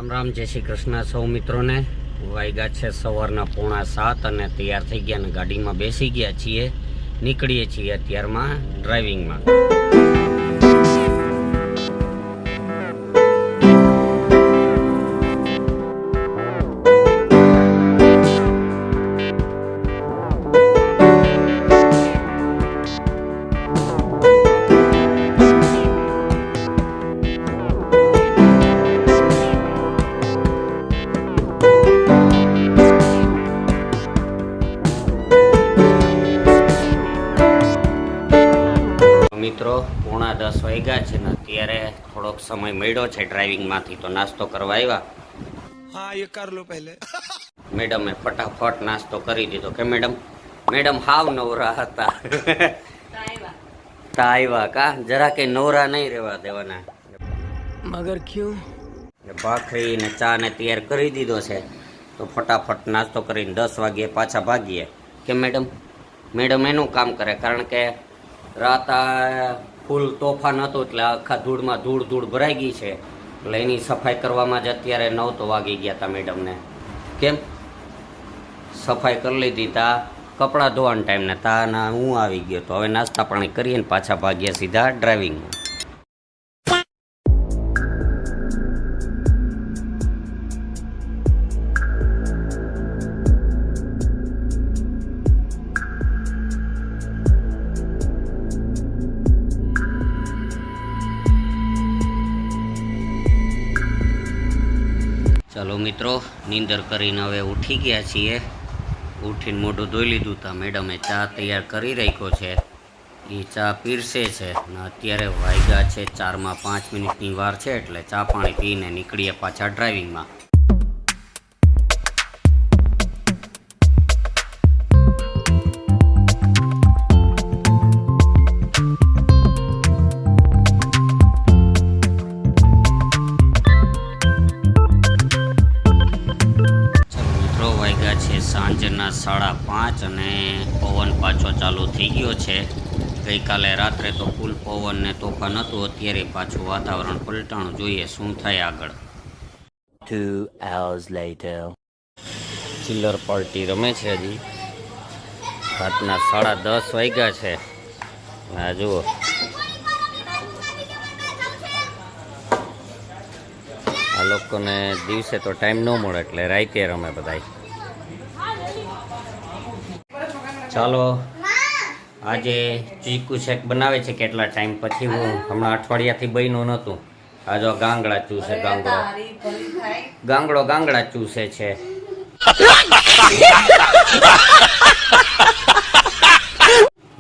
રામ રામ, જય શ્રી કૃષ્ણ સૌ મિત્રોને। વાગ્યા છે સવારના 6:45 અને તૈયાર થઈ ગયા ને ગાડીમાં બેસી ગયા છીએ, નીકળીએ છીએ અત્યારમાં ડ્રાઇવિંગમાં। મિત્રો 9:30 વાગ્યા છે ને અત્યારે થોડોક સમય મળ્યો છે ડ્રાઇવિંગમાંથી, તો નાસ્તો કરવા આવ્યા। हाँ ये कर लो पहले। મેડમે ફટાફટ નાસ્તો કરી દીધો કે મેડમ હાવ નવરા હતા। આવ્યા કા જરા કઈ નવરા નહીં રહેવા દેવાના। मगर क्यों? ભાખરી ને ચા ને તૈયાર કરી દીધો છે, તો ફટાફટ નાસ્તો કરીને 10 વાગ્યે પાછા ભાગીએ કે મેડમ એનું કામ કરે, કારણ કે રાત ફૂલ તોફાન હતું એટલે આખા ધૂળમાં ધૂળ ભરાઈ ગઈ છે, એટલે એની સફાઈ કરવામાં જ અત્યારે 9 તો વાગી ગયા હતા મેડમને। કેમ સફાઈ કરી લીધી તા કપડાં ધોવાનો ટાઈમ ને તાના હું આવી ગયો, તો હવે નાસ્તા પાણી કરીએ ને પાછા ભાગ્યા સીધા ડ્રાઇવિંગમાં। ચાલો મિત્રો, નીંદર કરીને હવે ઉઠી ગયા છીએ। ઉઠીને મોઢું ધોઈ લીધું તા મેડમે ચા તૈયાર કરી રાખ્યો છે, એ ચા પીરસે છે ને અત્યારે વાગ્યા છે 4 માં 5 મિનિટની વાર છે, એટલે ચા પાણી પીને નીકળીએ પાછા ડ્રાઇવિંગમાં। સાંજના 5:30 અને પવન પાછો ચાલુ થઈ ગયો છે। ગઈકાલે રાત્રે તો ફૂલ પવન ને તોફાન હતું, અત્યારે પાછું વાતાવરણ પલટાણું, જોઈએ શું થાય આગળ। 2 hours later. ચિલ્લર પાર્ટી રમે છે, હજી રાતના 10:30 વાગ્યા છે। આ જુઓ આ લોકોને દિવસે તો ટાઈમ ન મળે એટલે રાતે રમે બધાય। ચાલો આજે ચીકુ શેક બનાવે છે કેટલા ટાઈમ પછી, હું હમણાં અઠવાડિયાથી બન્યું નહોતું। આ જો ગાંગડા ચૂસે, ગાંગડા ચૂસે છે।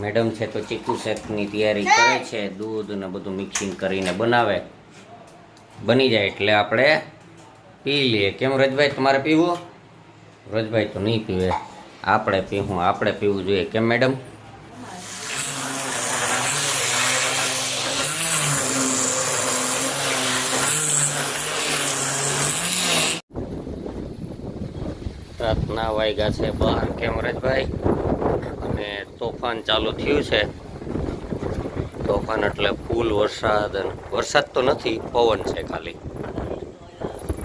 મેડમ છે તો ચીકુ શેકની તૈયારી કરે છે, દૂધ ને બધું મિક્સિંગ કરીને બનાવે, બની જાય એટલે આપણે પી લઈએ। કેમ રજભાઈ, તમારે પીવું? રજભાઈ તો નહીં પીવે, આપણે પીવું જોઈએ, કેમ મેડમ? રાતના વાગ્યા છે 12, કેમ રજભાઈ? અને તોફાન ચાલુ થયું છે। તોફાન એટલે ફૂલ વરસાદ તો નથી, પવન છે ખાલી,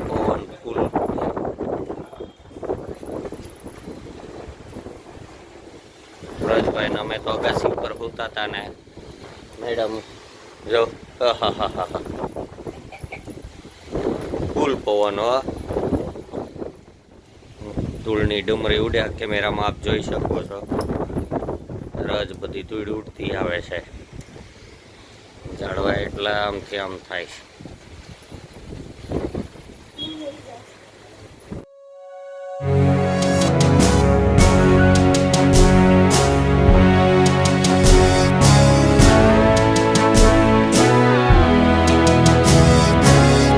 પવન ફૂલ। રજભાઈ અમે તો અગાસી ઉપર હોતા હતા ને મેડમ જો ફૂલ પવન હો, ધૂળની ડુમરી ઉડ્યા, કેમેરામાં આપ જોઈ શકો છો। રજ બધી ધૂળ ઉડતી આવે છે, ઝાડવા એટલા આમથી આમ થાય છે।